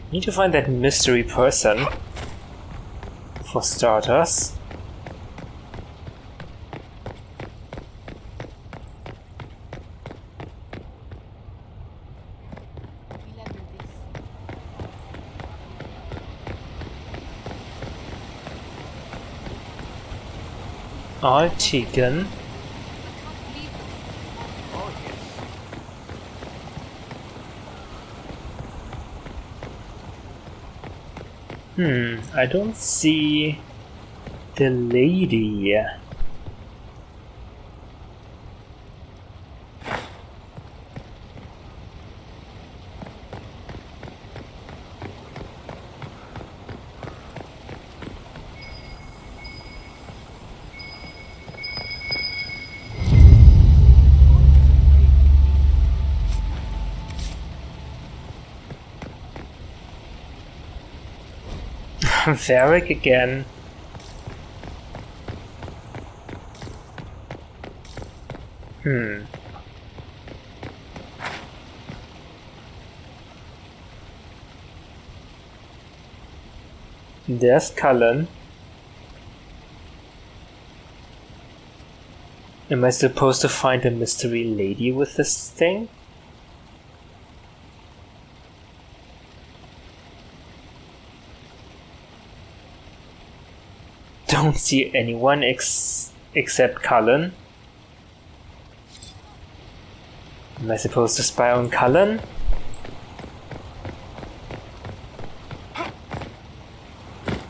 Need to find that mystery person, for starters. All taken. I don't see the lady. Varric again. There's Cullen. Am I supposed to find a mystery lady with this thing? Don't see anyone except Cullen. Am I supposed to spy on Cullen?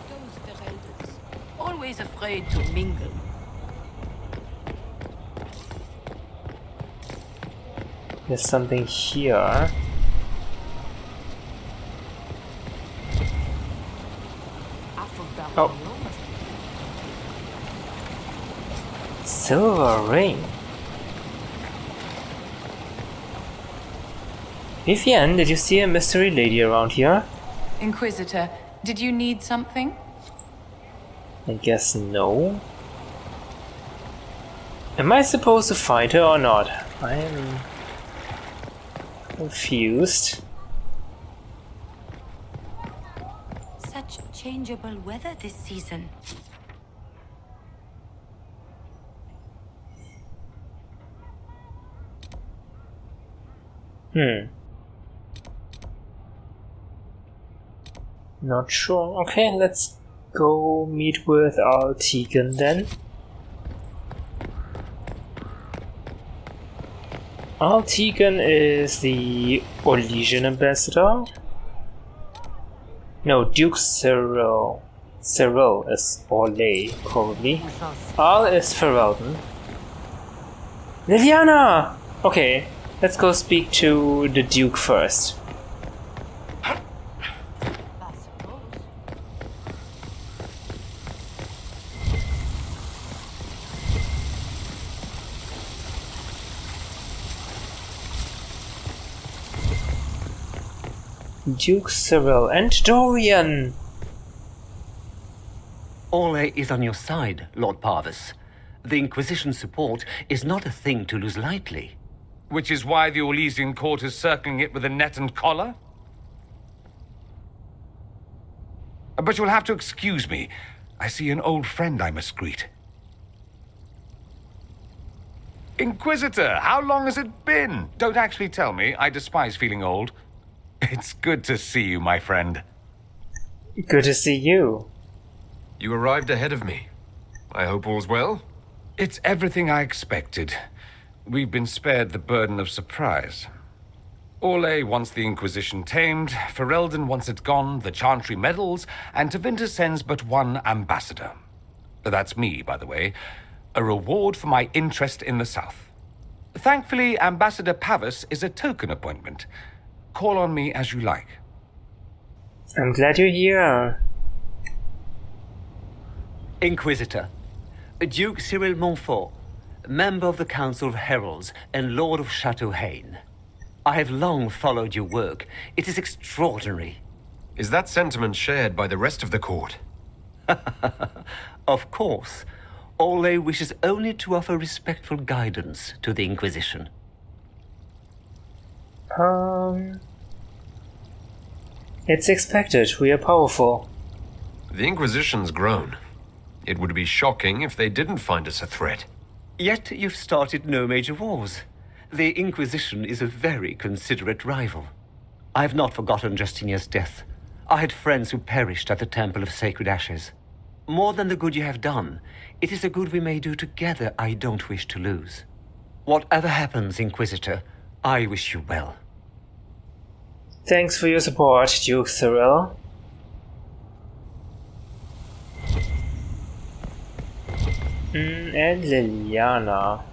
Those Verheldens, always afraid to mingle. There's something here. Oh. Silver ring. Vivian, did you see a mystery lady around here? Inquisitor, did you need something? I guess no. Am I supposed to fight her or not? I am confused. Such changeable weather this season. Not sure. Okay, let's go meet with Altegan then. Altegan is the Orlesian ambassador. No, Duke Cyril. Cyril is Orlais, probably. Al is Ferelden. Liliana! Okay, let's go speak to the Duke first. Duke Cyril and Dorian! Orlais is on your side, Lord Parvis. The Inquisition support is not a thing to lose lightly. Which is why the Orlesian court is circling it with a net and collar? But you'll have to excuse me. I see an old friend I must greet. Inquisitor, how long has it been? Don't actually tell me. I despise feeling old. It's good to see you, my friend. Good to see you. You arrived ahead of me. I hope all's well? It's everything I expected. We've been spared the burden of surprise. Orlais wants the Inquisition tamed, Ferelden wants it gone, the Chantry meddles, and Tevinter sends but one ambassador. That's me, by the way. A reward for my interest in the South. Thankfully, Ambassador Pavis is a token appointment. Call on me as you like. I'm glad you're here. Inquisitor, Duke Cyril Montfort, member of the Council of Heralds and Lord of Chateau Haine. I have long followed your work. It is extraordinary. Is that sentiment shared by the rest of the court? Of course. Orlais wishes only to offer respectful guidance to the Inquisition. It's expected. We are powerful. The Inquisition's grown. It would be shocking if they didn't find us a threat. Yet you've started no major wars. The Inquisition is a very considerate rival. I've not forgotten Justinia's death. I had friends who perished at the Temple of Sacred Ashes. More than the good you have done, it is a good we may do together I don't wish to lose. Whatever happens, Inquisitor, I wish you well. Thanks for your support, Duke Cyril. And Liliana.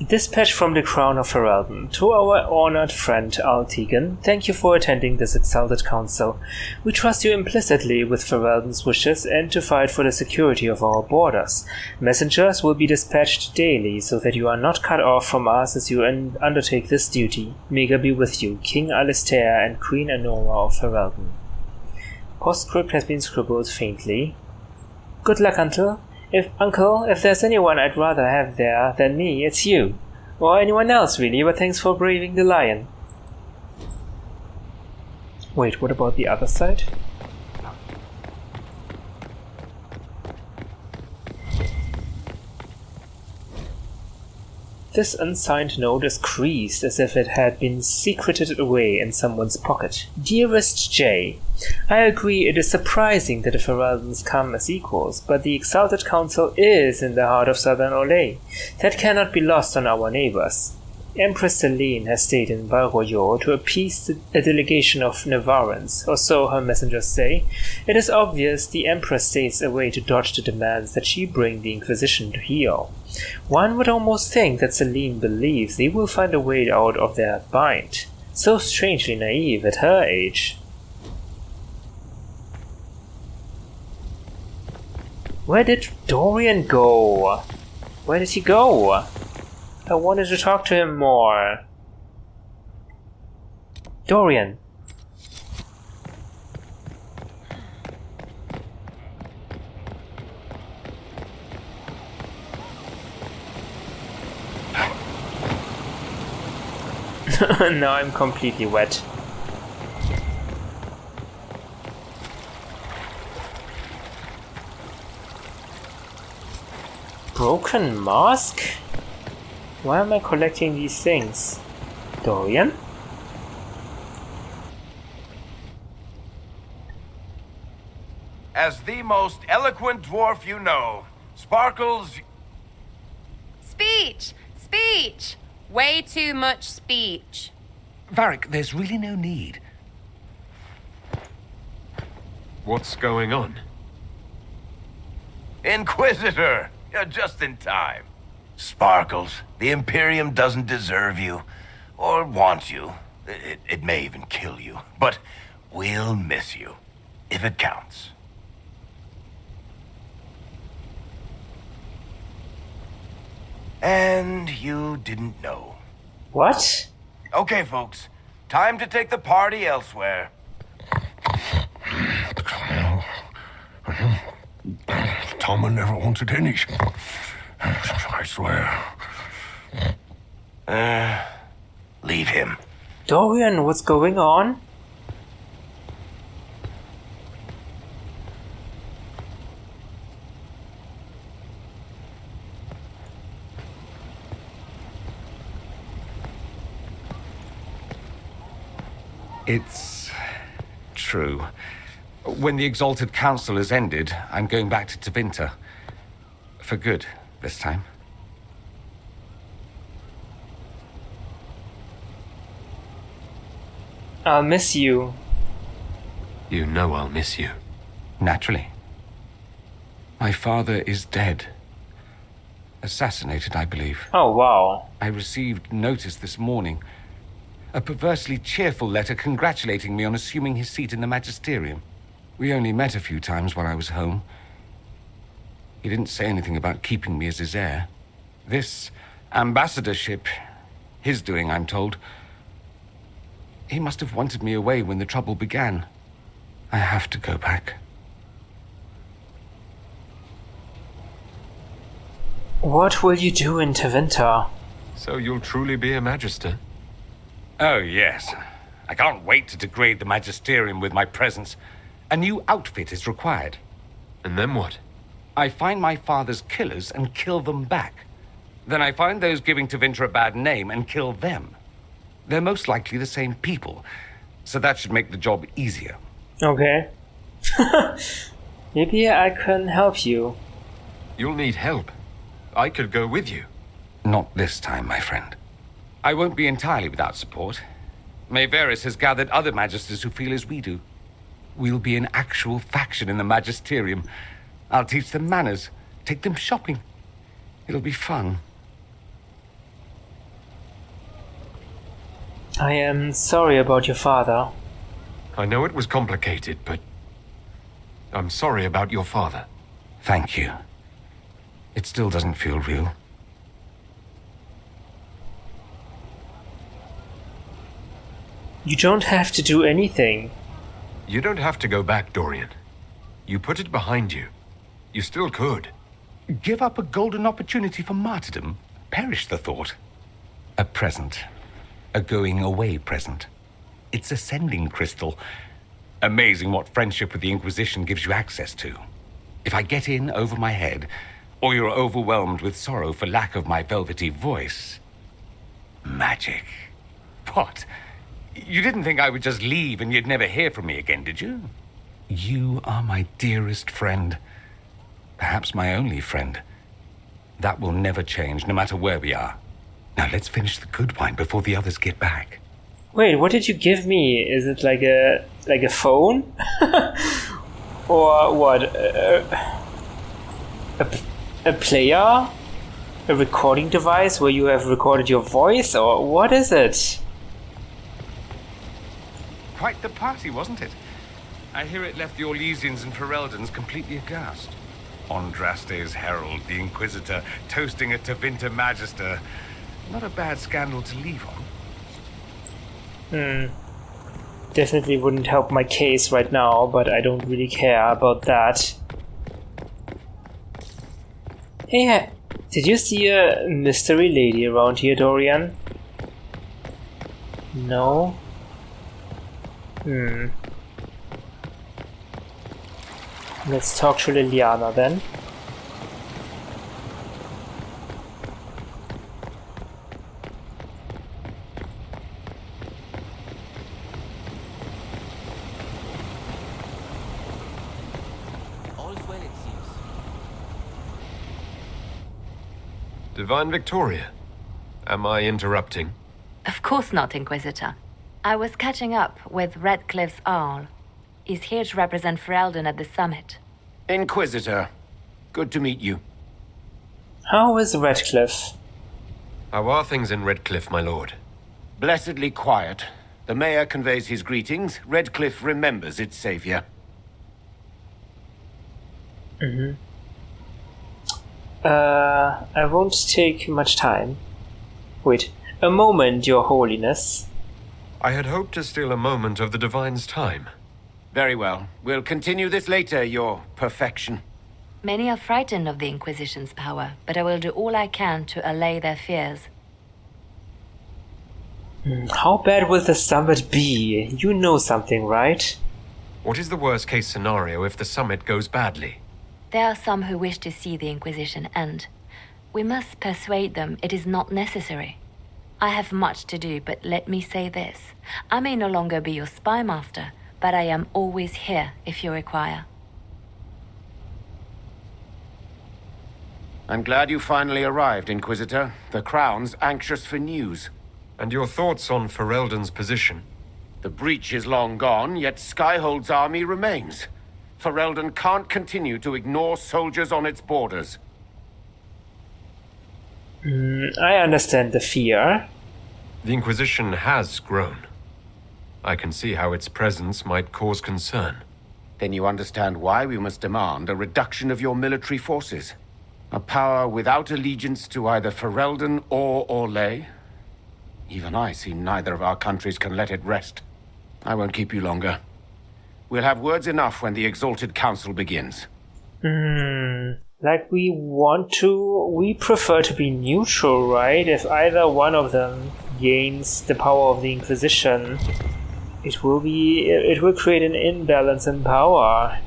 Dispatch from the Crown of Ferelden. To our honored friend Altegan, thank you for attending this Exalted Council. We trust you implicitly with Ferelden's wishes and to fight for the security of our borders. Messengers will be dispatched daily so that you are not cut off from us as you undertake this duty. May God be with you, King Alistair and Queen Anora of Ferelden. Postscript has been scribbled faintly. Good luck, Uncle. If there's anyone I'd rather have there than me, it's you. Or anyone else, really, but thanks for braving the lion. Wait, what about the other side? This unsigned note is creased as if it had been secreted away in someone's pocket. Dearest Jay, I agree it is surprising that the Fereldans come as equals, but the Exalted Council is in the heart of Southern Olay. That cannot be lost on our neighbors. Empress Selene has stayed in Val-Royaux to appease a delegation of Navarrans, or so her messengers say. It is obvious the Empress stays away to dodge the demands that she bring the Inquisition to heel. One would almost think that Selene believes they will find a way out of their bind. So strangely naive at her age. Where did Dorian go? Where did he go? I wanted to talk to him more. Dorian. Now I'm completely wet. Broken mask? Why am I collecting these things? Dorian? As the most eloquent dwarf you know, Sparkles... Speech! Speech! Way too much speech. Varric, there's really no need. What's going on? Inquisitor! You're just in time. Sparkles, the Imperium doesn't deserve you, or want you. It may even kill you, but we'll miss you, if it counts. And you didn't know. What? Okay, folks. Time to take the party elsewhere. Tama never wanted any. I swear. Leave him. Dorian, what's going on? It's true. When the Exalted Council has ended, I'm going back to Tevinter. For good, this time. I'll miss you. You know I'll miss you. Naturally. My father is dead. Assassinated, I believe. Oh, wow. I received notice this morning. A perversely cheerful letter congratulating me on assuming his seat in the magisterium. We only met a few times while I was home. He didn't say anything about keeping me as his heir. This ambassadorship, his doing, I'm told. He must have wanted me away when the trouble began. I have to go back. What will you do in Tevinter? So you'll truly be a Magister? Oh, yes. I can't wait to degrade the Magisterium with my presence. A new outfit is required. And then what? I find my father's killers and kill them back. Then I find those giving Tevinter a bad name and kill them. They're most likely the same people, so that should make the job easier. Okay. Maybe I can help you. You'll need help. I could go with you. Not this time, my friend. I won't be entirely without support. Maevaris has gathered other Magisters who feel as we do. We'll be an actual faction in the Magisterium. I'll teach them manners, take them shopping. It'll be fun. I am sorry about your father. I know it was complicated, but I'm sorry about your father. Thank you. It still doesn't feel real. You don't have to do anything. You don't have to go back, Dorian. You put it behind you. You still could. Give up a golden opportunity for martyrdom? Perish the thought. A present. A going-away present. It's a sending crystal. Amazing what friendship with the Inquisition gives you access to. If I get in over my head, or you're overwhelmed with sorrow for lack of my velvety voice... Magic. What? You didn't think I would just leave and you'd never hear from me again, did you? You are my dearest friend. Perhaps my only friend. That will never change, no matter where we are. Now let's finish the good wine before the others get back. Wait, what did you give me? Is it like a phone? Or what? A player? A recording device where you have recorded your voice? Or what is it? Quite the party, wasn't it? I hear it left the Orlesians and Fereldans completely aghast. Andraste's herald, the Inquisitor, toasting a Tevinter Magister. Not a bad scandal to leave on. Definitely wouldn't help my case right now, but I don't really care about that. Hey, did you see a mystery lady around here, Dorian? No? Let's talk to Liliana then. All's well, it seems. Divine Victoria, am I interrupting? Of course not, Inquisitor. I was catching up with Redcliffe's Owl. He's here to represent Ferelden at the summit. Inquisitor, good to meet you. How is Redcliffe? How are things in Redcliffe, my lord? Blessedly quiet. The mayor conveys his greetings. Redcliffe remembers its savior. I won't take much time. Wait, a moment, Your Holiness. I had hoped to steal a moment of the Divine's time. Very well. We'll continue this later, Your Perfection. Many are frightened of the Inquisition's power, but I will do all I can to allay their fears. How bad will the summit be? You know something, right? What is the worst-case scenario if the summit goes badly? There are some who wish to see the Inquisition end. We must persuade them it is not necessary. I have much to do, but let me say this. I may no longer be your spy master, but I am always here if you require. I'm glad you finally arrived, Inquisitor. The Crown's anxious for news. And your thoughts on Ferelden's position? The breach is long gone, yet Skyhold's army remains. Ferelden can't continue to ignore soldiers on its borders. I understand the fear. The Inquisition has grown. I can see how its presence might cause concern. Then you understand why we must demand a reduction of your military forces. A power without allegiance to either Ferelden or Orlais. Even I see neither of our countries can let it rest. I won't keep you longer. We'll have words enough when the Exalted Council begins. Like, we prefer to be neutral, right? If either one of them gains the power of the Inquisition, it will create an imbalance in power.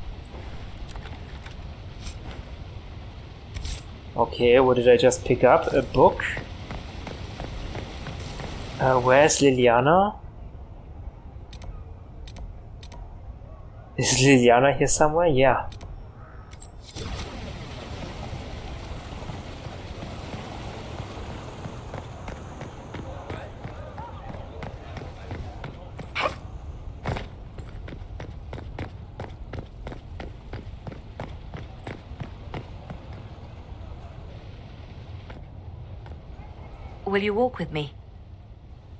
Okay, what did I just pick up? A book? Where's Liliana? Is Liliana here somewhere? Yeah. Will you walk with me?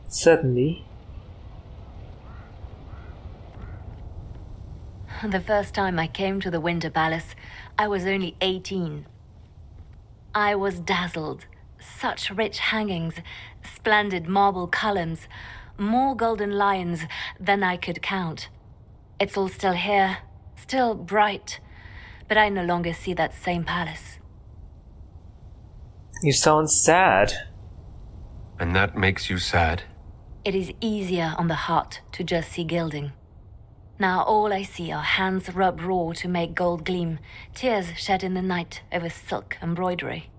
Certainly. The first time I came to the Winter Palace, I was only 18. I was dazzled. Such rich hangings, splendid marble columns, more golden lions than I could count. It's all still here, still bright, but I no longer see that same palace. You sound sad. And that makes you sad? It is easier on the heart to just see gilding. Now all I see are hands rubbed raw to make gold gleam, tears shed in the night over silk embroidery.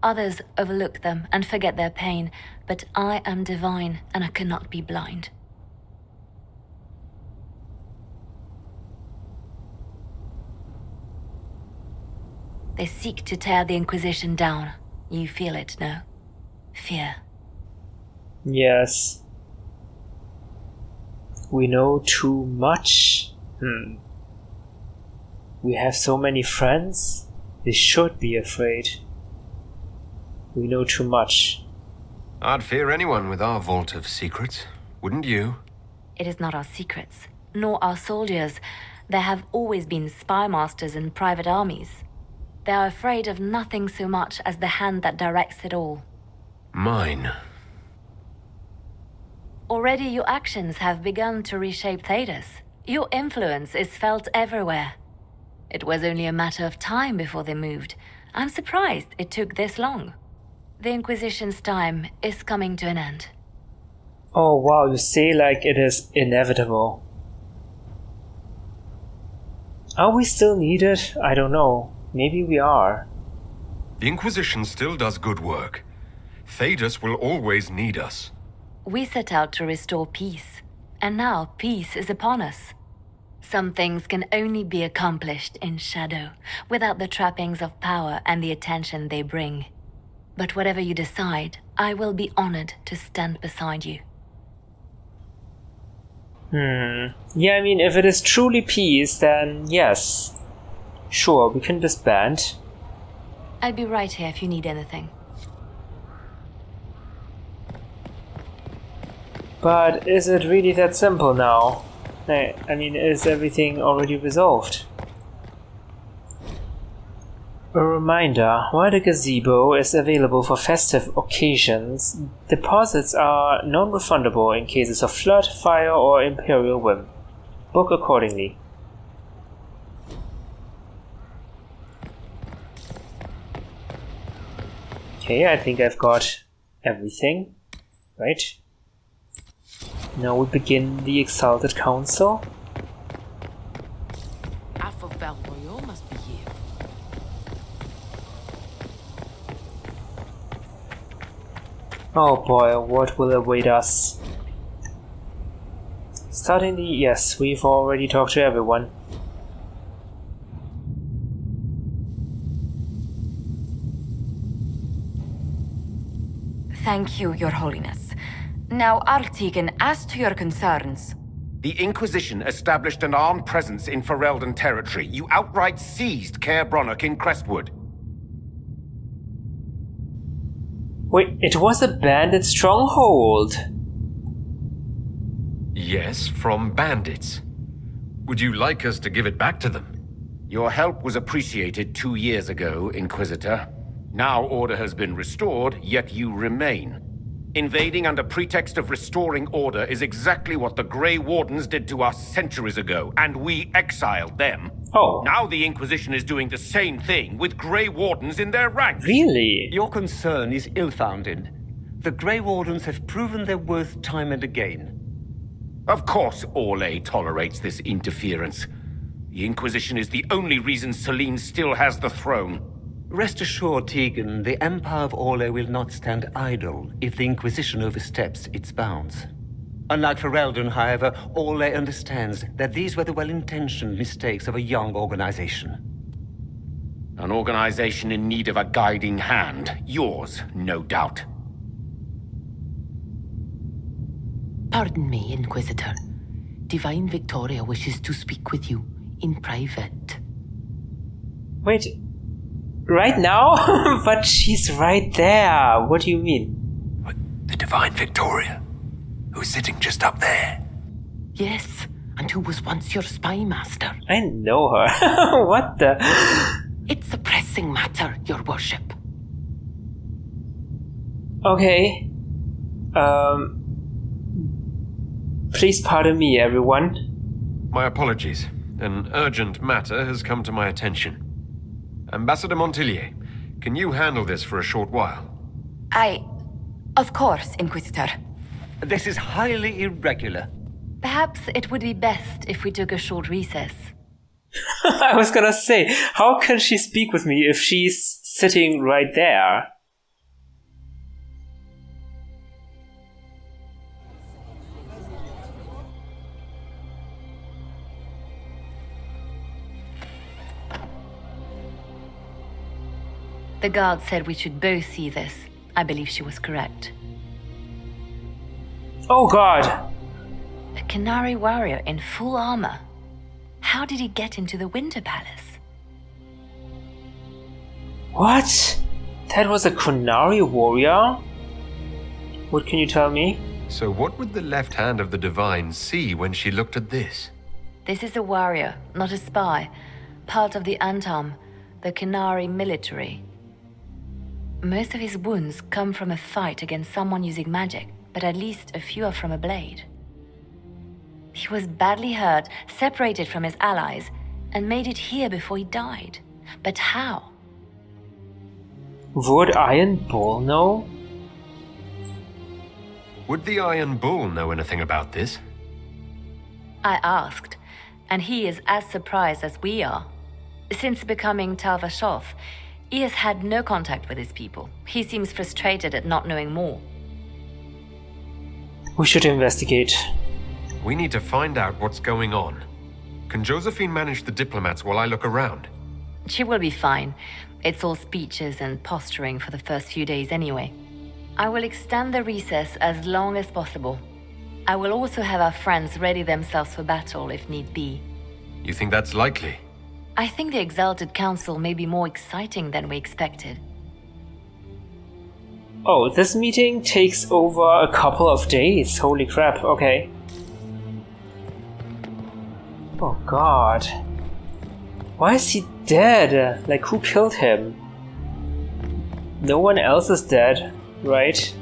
Others overlook them and forget their pain, but I am divine and I cannot be blind. They seek to tear the Inquisition down. You feel it, no? Fear. Yes. We know too much. We have so many friends. They should be afraid. We know too much. I'd fear anyone with our vault of secrets, wouldn't you? It is not our secrets, nor our soldiers. There have always been spy masters and private armies. They are afraid of nothing so much as the hand that directs it all. Mine. Already your actions have begun to reshape Thedas. Your influence is felt everywhere. It was only a matter of time before they moved. I'm surprised it took this long. The Inquisition's time is coming to an end. Oh wow, you say like it is inevitable. Are we still needed? I don't know. Maybe we are. The Inquisition still does good work. Thedas will always need us. We set out to restore peace, and now peace is upon us. Some things can only be accomplished in shadow, without the trappings of power and the attention they bring. But whatever you decide, I will be honored to stand beside you. Yeah, I mean, if it is truly peace, then yes. Sure, we can disband. I'll be right here if you need anything. But is it really that simple now? I mean, is everything already resolved? A reminder, while the gazebo is available for festive occasions, deposits are non-refundable in cases of flood, fire, or imperial whim. Book accordingly. Okay, I think I've got everything, right? Now we begin the Exalted Council. Royal must be here. Oh boy, what will await us? Starting the... yes, we've already talked to everyone. Thank you, Your Holiness. Now, Artigan, as to your concerns. The Inquisition established an armed presence in Ferelden territory. You outright seized Caer Bronach in Crestwood. Wait, it was a bandit stronghold! Yes, from bandits. Would you like us to give it back to them? Your help was appreciated 2 years ago, Inquisitor. Now order has been restored, yet you remain. Invading under pretext of restoring order is exactly what the Grey Wardens did to us centuries ago, and we exiled them. Oh. Now the Inquisition is doing the same thing with Grey Wardens in their ranks. Really? Your concern is ill-founded. The Grey Wardens have proven their worth time and again. Of course Orlais tolerates this interference. The Inquisition is the only reason Selene still has the throne. Rest assured, Tegan, the Empire of Orlais will not stand idle if the Inquisition oversteps its bounds. Unlike Ferelden, however, Orlais understands that these were the well-intentioned mistakes of a young organization. An organization in need of a guiding hand. Yours, no doubt. Pardon me, Inquisitor. Divine Victoria wishes to speak with you in private. Wait. Right now? But she's right there. What do you mean? What, the Divine Victoria? Who's sitting just up there? Yes, and who was once your spy master. I know her. What the? It's a pressing matter, your worship. Okay. Please pardon me, everyone. My apologies. An urgent matter has come to my attention. Ambassador Montillier, can you handle this for a short while? Of course, Inquisitor. This is highly irregular. Perhaps it would be best if we took a short recess. I was gonna say, how can she speak with me if she's sitting right there? The guard said we should both see this. I believe she was correct. Oh god! A Canary warrior in full armor. How did he get into the Winter Palace? What? That was a Canary warrior? What can you tell me? So what would the left hand of the Divine see when she looked at this? This is a warrior, not a spy. Part of the Antam, the Canary military. Most of his wounds come from a fight against someone using magic, but at least a few are from a blade. He was badly hurt, separated from his allies, and made it here before he died. But how? Would Iron Bull know? Would the Iron Bull know anything about this? I asked, and he is as surprised as we are. Since becoming Talvashoth, he has had no contact with his people. He seems frustrated at not knowing more. We should investigate. We need to find out what's going on. Can Josephine manage the diplomats while I look around? She will be fine. It's all speeches and posturing for the first few days anyway. I will extend the recess as long as possible. I will also have our friends ready themselves for battle if need be. You think that's likely? I think the Exalted Council may be more exciting than we expected. Oh, this meeting takes over a couple of days. Holy crap, okay. Oh god. Why is he dead? Like, who killed him? No one else is dead, right?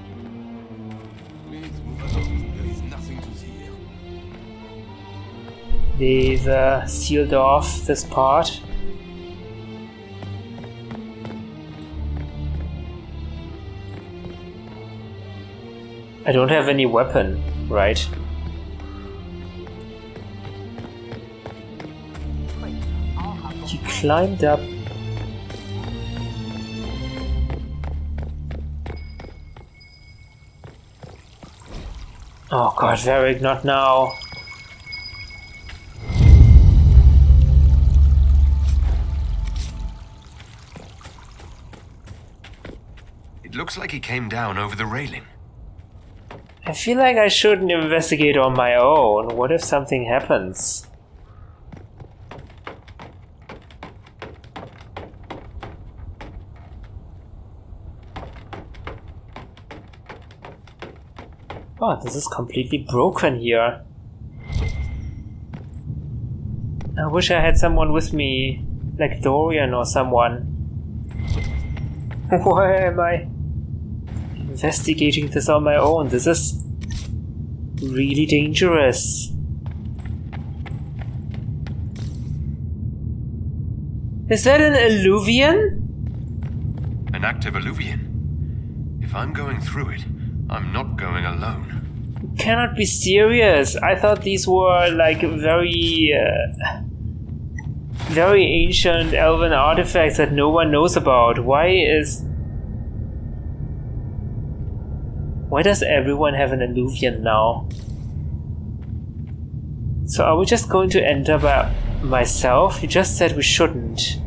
They've sealed off this part. I don't have any weapon, right? He climbed up. Oh god, Varric, not now. It looks like he came down over the railing. I feel like I shouldn't investigate on my own. What if something happens? Oh, this is completely broken here. I wish I had someone with me, like Dorian or someone. Why am I investigating this on my own? This is really dangerous. Is that an Illuvian? An active Illuvian. If I'm going through it, I'm not going alone. You cannot be serious. I thought these were like very ancient elven artifacts that no one knows about. Why does everyone have an Illuvian now? So are we just going to enter by myself? You just said we shouldn't.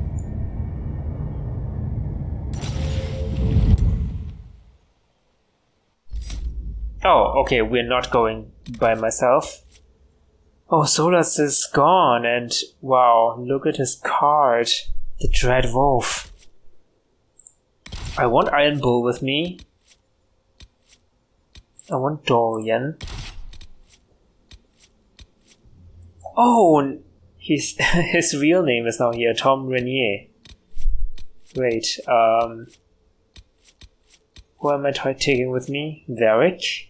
Oh, okay, we're not going by myself. Oh, Solas is gone, and wow, look at his card. The Dread Wolf. I want Iron Bull with me. I want Dorian. Oh, his real name is now here, Tom Renier. Wait, who am I taking with me? Varric?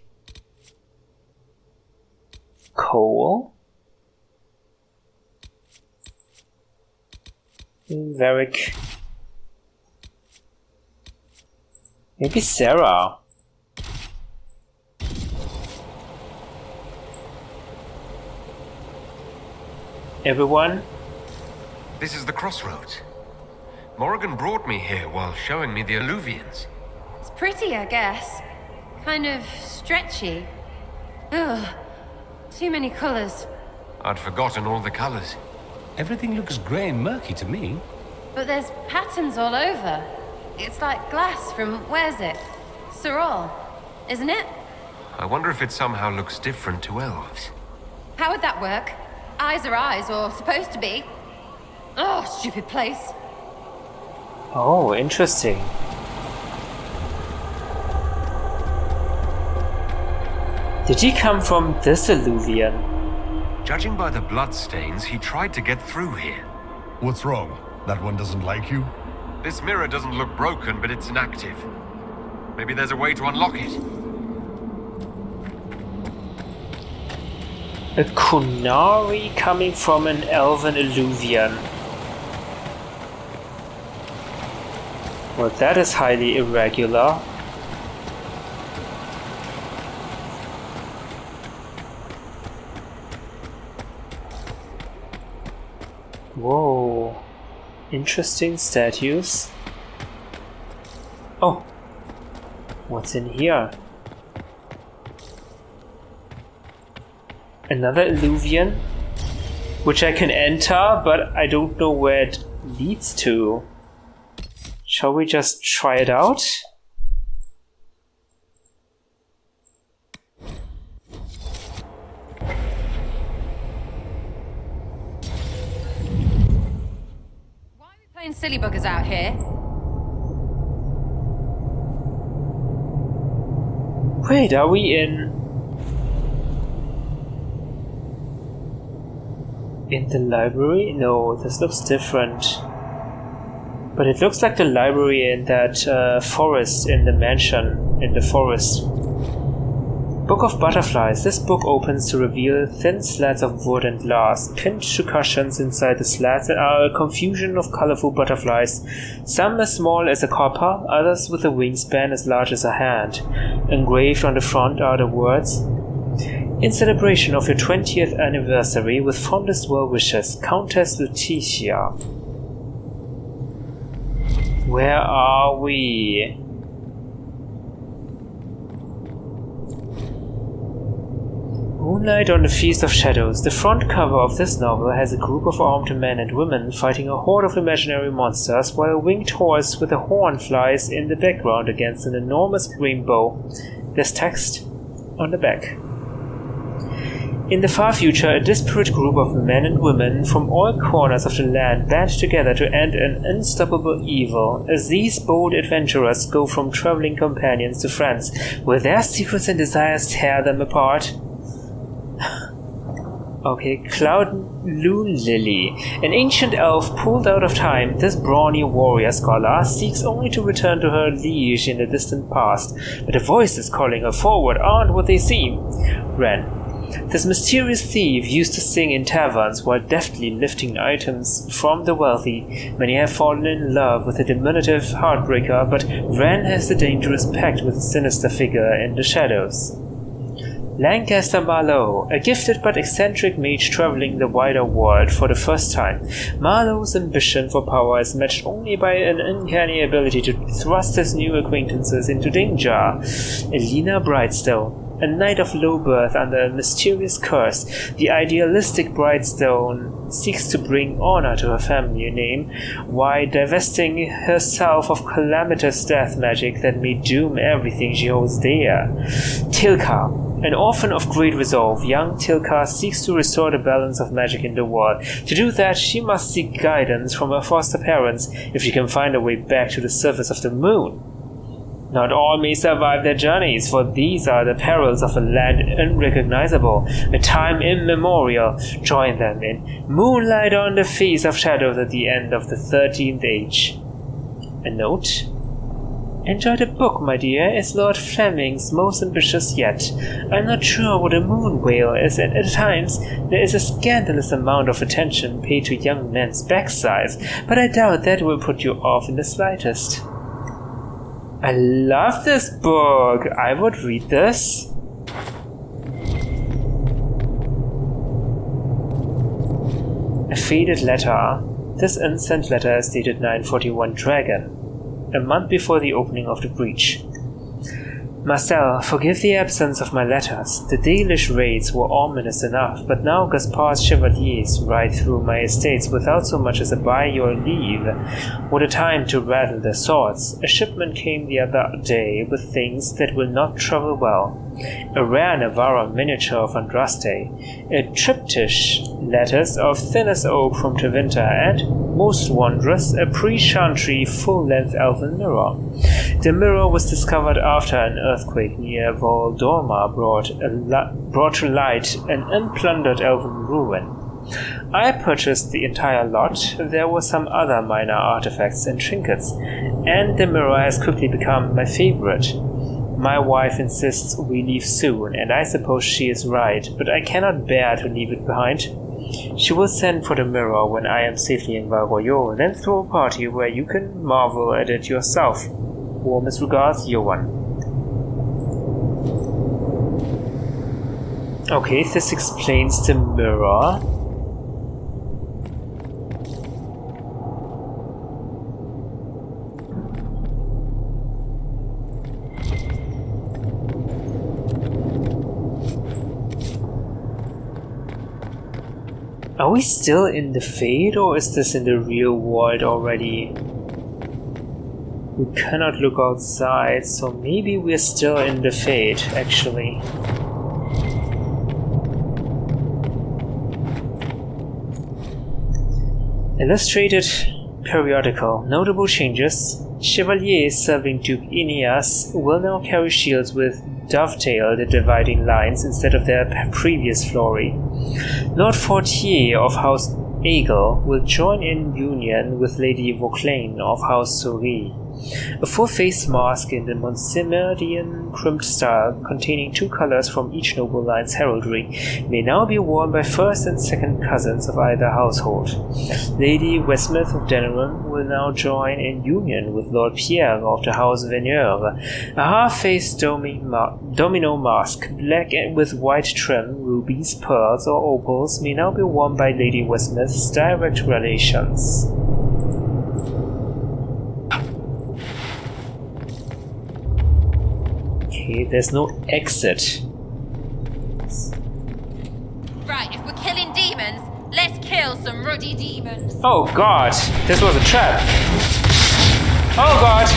Cole? Varric. Maybe Sarah. Everyone? This is the crossroads. Morrigan brought me here while showing me the Illuvians. It's pretty, I guess. Kind of stretchy. Ugh. Too many colors. I'd forgotten all the colors. Everything looks grey and murky to me. But there's patterns all over. It's like glass from, where's it? Sorol, isn't it? I wonder if it somehow looks different to elves. How would that work? Eyes are eyes, or supposed to be. Oh, stupid place. Oh, interesting. Did he come from this Illuvian? Judging by the bloodstains, he tried to get through here. What's wrong? That one doesn't like you? This mirror doesn't look broken, but it's inactive. Maybe there's a way to unlock it. A Kunari coming from an Elven Illuvian. Well, that is highly irregular. Whoa. Interesting statues. Oh. What's in here? Another Illuvian, which I can enter, but I don't know where it leads to. Shall we just try it out? Why are we playing silly buggers out here? Wait, are we in the library? No, this looks different. But it looks like the library in that forest in the mansion in the forest. Book of Butterflies. This book opens to reveal thin slats of wood and glass. Pinned to cushions inside the slats are a confusion of colorful butterflies. Some as small as a copper, others with a wingspan as large as a hand. Engraved on the front are the words, "In celebration of your 20th anniversary, with fondest well wishes, Countess Lutetia." Where are we? Moonlight on the Feast of Shadows. The front cover of this novel has a group of armed men and women fighting a horde of imaginary monsters, while a winged horse with a horn flies in the background against an enormous rainbow. There's text on the back. In the far future, a disparate group of men and women from all corners of the land band together to end an unstoppable evil. As these bold adventurers go from traveling companions to friends, will their secrets and desires tear them apart? Okay, Cloud Loon Lily. An ancient elf pulled out of time, this brawny warrior scholar seeks only to return to her liege in the distant past, but the voices calling her forward aren't what they seem. Ren. This mysterious thief used to sing in taverns while deftly lifting items from the wealthy. Many have fallen in love with the diminutive heartbreaker, but Ren has the dangerous pact with a sinister figure in the shadows. Lancaster Marlowe, a gifted but eccentric mage traveling the wider world for the first time. Marlowe's ambition for power is matched only by an uncanny ability to thrust his new acquaintances into danger. Elena Brightstone, a knight of low birth under a mysterious curse, the idealistic Brightstone seeks to bring honor to her family name while divesting herself of calamitous death magic that may doom everything she holds dear. Tilka, an orphan of great resolve, young Tilka seeks to restore the balance of magic in the world. To do that, she must seek guidance from her foster parents if she can find her way back to the surface of the moon. Not all may survive their journeys, for these are the perils of a land unrecognizable, a time immemorial. Join them in Moonlight on the Face of Shadows at the end of the 13th Age. A note? Enjoy the book, my dear. It's Lord Fleming's most ambitious yet. I'm not sure what a moon whale is, and at times there is a scandalous amount of attention paid to young men's backsides, but I doubt that will put you off in the slightest. I love this book. I would read this. A faded letter. This unsent letter is dated 941 Dragon, a month before the opening of the breach. Marcel, forgive the absence of my letters. The Dalish raids were ominous enough, but now Gaspar's chevaliers ride through my estates without so much as a by your leave. What a time to rattle their swords. A shipment came the other day with things that will not travel well. A rare Navarro miniature of Andraste, a triptych, letters of thinnest oak from Tevinter, and, most wondrous, a pre-chantry full-length Elven Mirror. The mirror was discovered after an earthquake near Voldorma brought to light an unplundered Elven ruin. I purchased the entire lot. There were some other minor artifacts and trinkets, and the mirror has quickly become my favorite. My wife insists we leave soon, and I suppose she is right, but I cannot bear to leave it behind. She will send for the mirror when I am safely in Val Royeaux, then throw a party where you can marvel at it yourself. Warmest regards, Johan. Okay, this explains the mirror. Are we still in the Fade, or is this in the real world already? We cannot look outside, so maybe we're still in the Fade, actually. Illustrated periodical. Notable changes. Chevaliers serving Duke Aeneas will now carry shields with dovetail the dividing lines instead of their previous flory. Lord Fortier of House Aegel will join in union with Lady Vauclane of House Souris. A full-face mask in the Monsimerdian crimped style, containing 2 colors from each noble line's heraldry, may now be worn by first and second cousins of either household. Lady Westmouth of Denerim will now join in union with Lord Pierre of the House Venier. A half-face domino mask, black and with white trim, rubies, pearls, or opals, may now be worn by Lady Westmouth's direct relations. Okay, there's no exit. Right, if we're killing demons, let's kill some ruddy demons. Oh god, this was a trap. Oh god.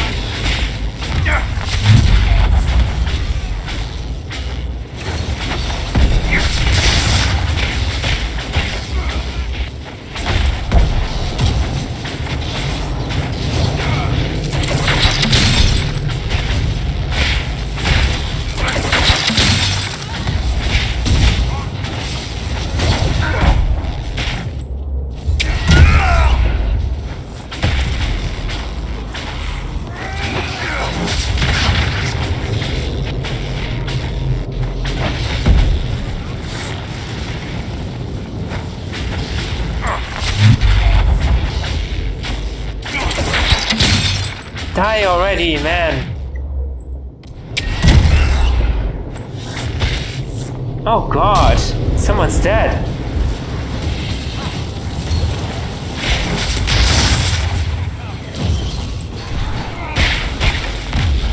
Die already, man! Oh god, someone's dead.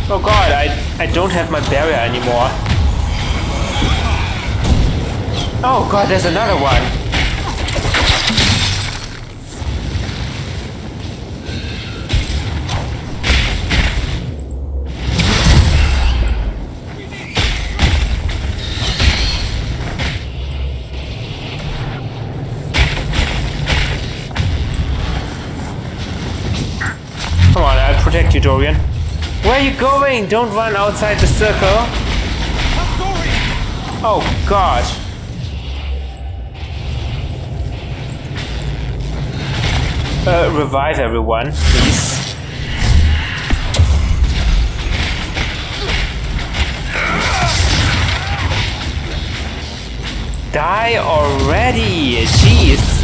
Oh god, I don't have my barrier anymore. Oh god, there's another one. Come on, I'll protect you, Dorian. Where are you going? Don't run outside the circle. Oh god. Revive everyone, please. Die already! Jeez!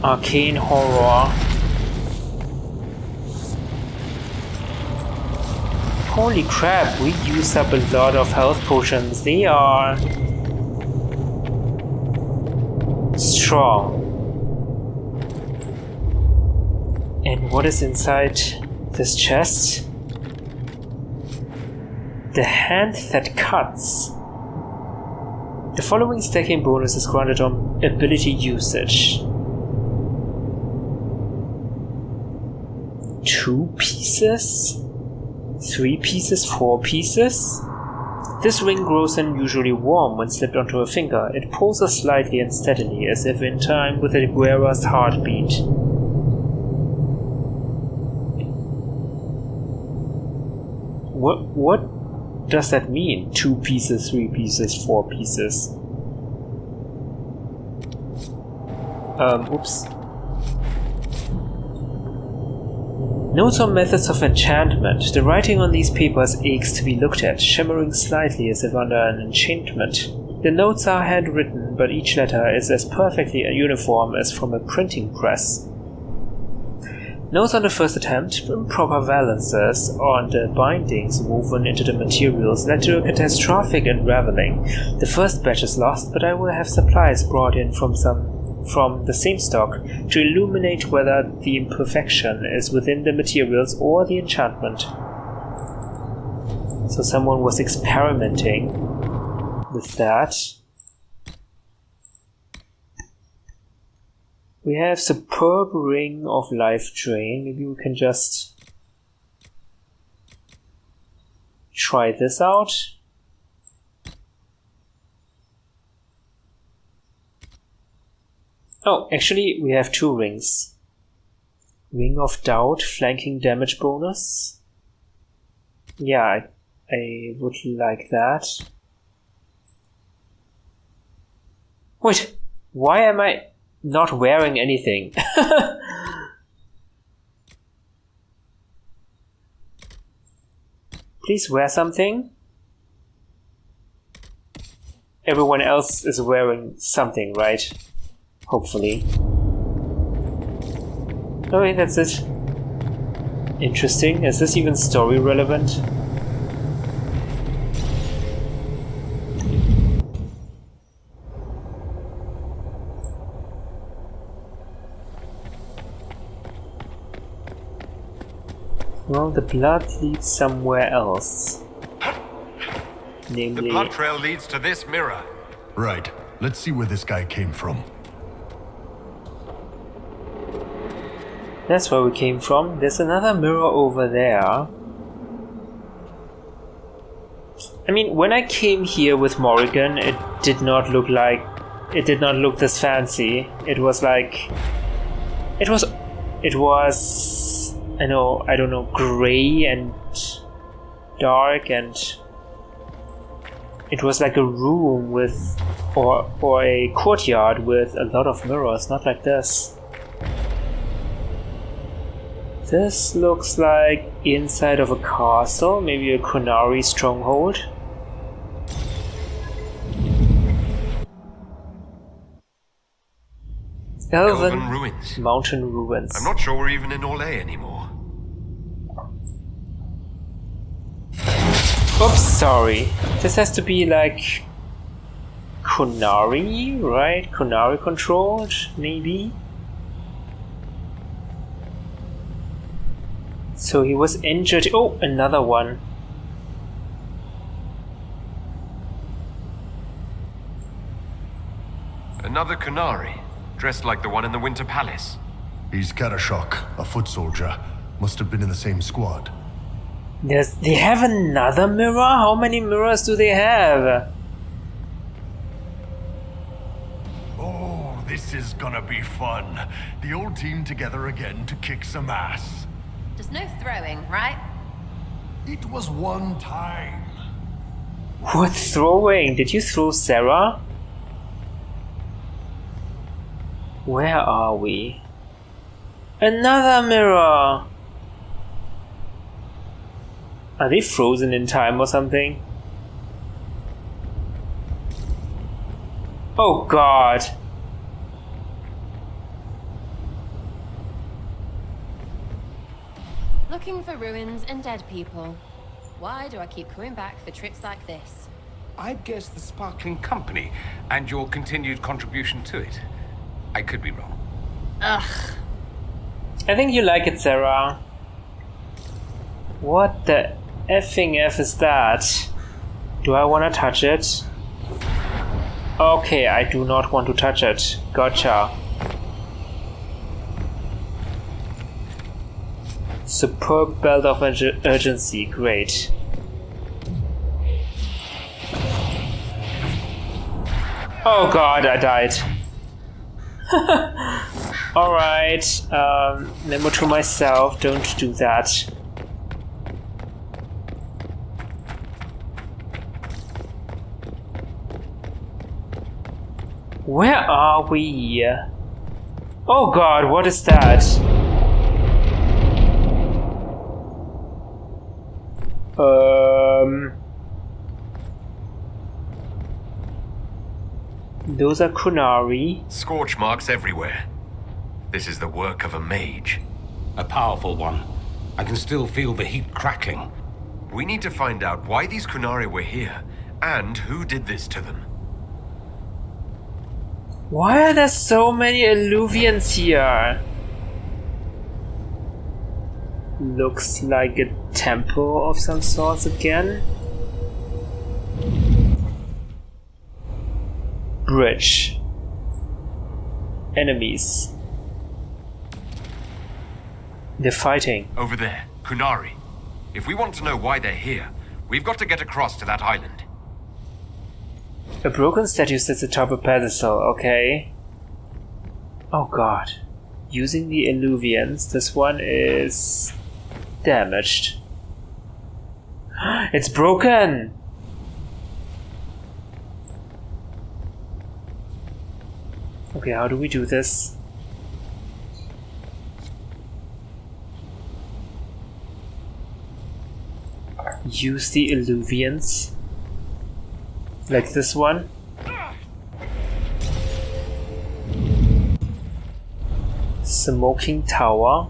Arcane Horror. Holy crap, we used up a lot of health potions. They are strong. And what is inside this chest? The hand that cuts. The following stacking bonus is granted on ability usage. 2 pieces? 3 pieces? 4 pieces? This ring grows unusually warm when slipped onto a finger. It pulses slightly and steadily, as if in time with the wearer's heartbeat. What does that mean? 2 pieces, 3 pieces, 4 pieces? Oops. Notes on methods of enchantment. The writing on these papers aches to be looked at, shimmering slightly as if under an enchantment. The notes are handwritten, but each letter is as perfectly uniform as from a printing press. Notes on the first attempt, improper valances on the bindings woven into the materials led to a catastrophic unraveling. The first batch is lost, but I will have supplies brought in from the same stock to illuminate whether the imperfection is within the materials or the enchantment. So someone was experimenting with that. We have Superb Ring of Life Drain. Maybe we can just try this out. Oh, actually, we have 2 rings. Ring of Doubt, flanking damage bonus. Yeah, I would like that. Wait, why am I not wearing anything? Please wear something. Everyone else is wearing something, right? Hopefully. Oh wait, that's it. Interesting. Is this even story relevant? Well, the blood leads somewhere else. Namely... The blood trail leads to this mirror. Right. Let's see where this guy came from. That's where we came from. There's another mirror over there. I mean, when I came here with Morrigan, it did not look this fancy. It was like... It was... I don't know, grey and dark, and... It was like a room with... Or a courtyard with a lot of mirrors, not like this. This looks like inside of a castle, maybe a Kunari stronghold. Elven ruins. Mountain ruins. I'm not sure we're even in Orlais anymore. Oops, sorry. This has to be like Kunari, right? Kunari controlled, maybe? So he was injured. Oh, another one. Another Kunari, dressed like the one in the Winter Palace. He's Karashok, a foot soldier. Must have been in the same squad. They have another mirror? How many mirrors do they have? Oh, this is gonna be fun. The old team together again to kick some ass. Just no throwing, right? It was one time. What throwing? Did you throw Sarah? Where are we? Another mirror! Are they frozen in time or something? Oh god! Looking for ruins and dead people. Why do I keep coming back for trips like this? I'd guess the Sparkling Company and your continued contribution to it. I could be wrong. Ugh. I think you like it, Sarah. What the effing F is that? Do I want to touch it? Okay, I do not want to touch it. Gotcha. Superb belt of urgency. Great. Oh god, I died. Alright, memo to myself, don't do that. Where are we? Oh god, what is that? Those are Kunari. Scorch marks everywhere. This is the work of a mage. A powerful one. I can still feel the heat crackling. We need to find out why these Kunari were here, and who did this to them. Why are there so many Illuvians here? Looks like a temple of some sorts again. Bridge. Enemies. They're fighting. Over there, Kunari. If we want to know why they're here, we've got to get across to that island. A broken statue sits atop a pedestal, okay. Oh god. Using the Illuvians, this one is damaged. It's broken! Okay, how do we do this? Use the Illuvians. Like this one. Smoking tower.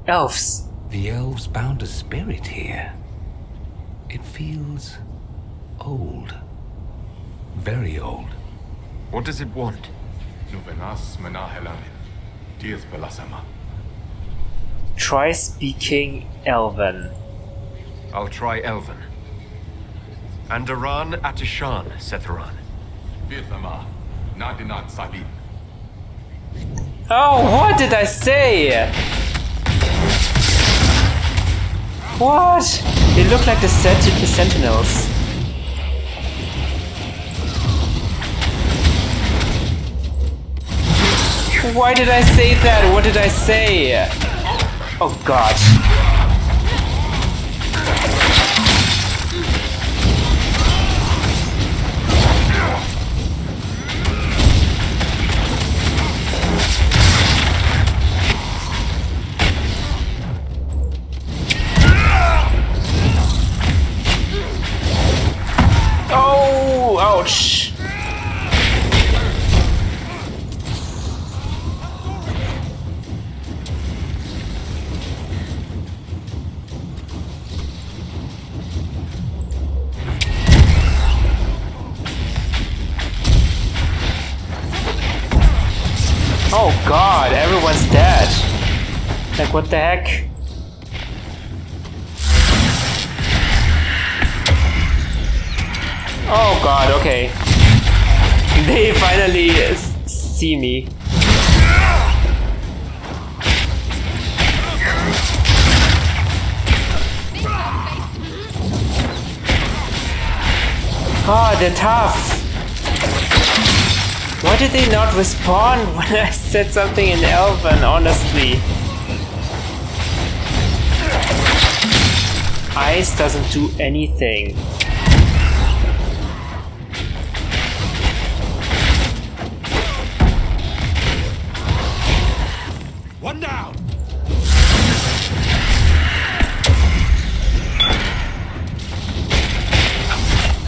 Elves. The elves bound a spirit here. It feels old. Very old. What does it want? Try speaking Elven. I'll try Elven. Andaran Atishan, Setheran. Oh, what did I say? What? They look like the Sentinels. Why did I say that? What did I say? Oh god. Oh god, everyone's dead. Like, what the heck? Oh god, okay. They finally see me. God, they're tough. Why did they not respond when I said something in Elven, honestly? Ice doesn't do anything. One down.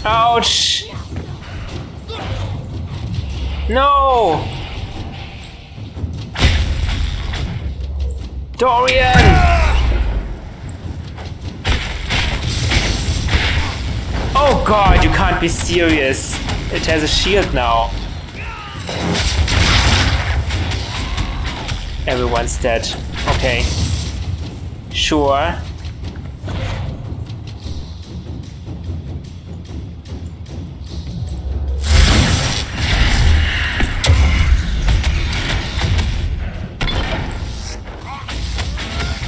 Ouch! No! Dorian! Oh god, you can't be serious. It has a shield now. Everyone's dead. Okay. Sure.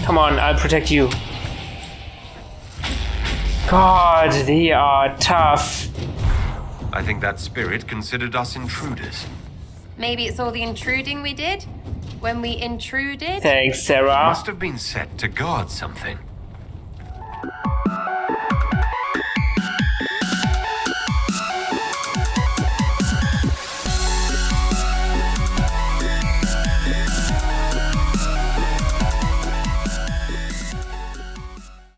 Come on, I'll protect you. God, they are tough. I think that spirit considered us intruders. Maybe it's all the intruding we did? When we intruded? Thanks, Sarah. Must have been set to guard something.